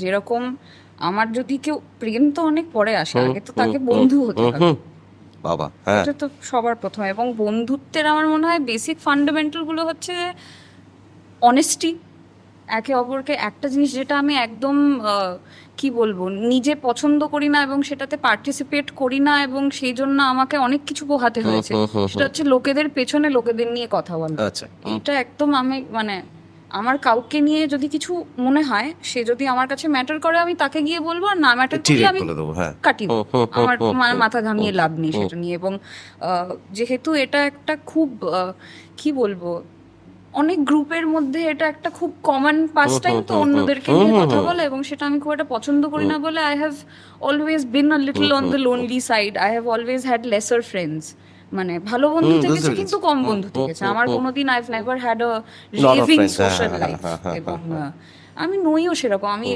যেরকম আমার যদি কেউ, প্রেম তো অনেক পরে আসে, আগে তো তাকে বন্ধু হতে হবে। বাবা হ্যাঁ এটা তো সবার প্রথমে। এবং বন্ধুত্বের আমার মনে হয় বেসিক ফান্ডামেন্টাল গুলো হচ্ছে অনেস্টি, একে অপরকে। একটা জিনিস যেটা আমি একদম কি বলবো, নিজে পছন্দ করি না এবং সেটাতে পার্টিসিপেট করি না, এবং সেই জন্য আমাকে অনেক কিছু পোহাতে হয়েছে, সেটা হচ্ছে লোকেদের পেছনে লোকেদের নিয়ে কথা বলা। আচ্ছা এটা একদম আমি মানে, আমার কাউকে নিয়ে যদি কিছু মনে হয়, সে যদি আমার কাছে ম্যাটার করে আমি তাকে গিয়ে বলবো, আর না ম্যাটার করলে ডিরেক্ট আমি বলে দেবো হ্যাঁ কাটি দেবো। আমার মাথা ঘামিয়ে লাভ নেই সেটা নিয়ে। এবং যেহেতু এটা একটা খুব কি বলবো, অনেক গ্রুপের মধ্যে এটা একটা খুব কমন পাস টাইম, তো অন্যদেরকে নিয়ে কথা বলে, এবং সেটা আমি খুব একটা পছন্দ করি না বলে I have always been a little on the lonely side. I have always had lesser friends. মানে ভালো বন্ধু বুঝতে থেকেছে পেরেছি। কিন্তু কম বন্ধু থেকেছে। আমার কোনোদিন I've never had a Lot of রেভিং friends, হ্যাঁ, সোশ্যাল হ্যাঁ, লাইফ। হ্যাঁ, হ্যাঁ, এবং হ্যাঁ, আমি নইও সেরকম। আমি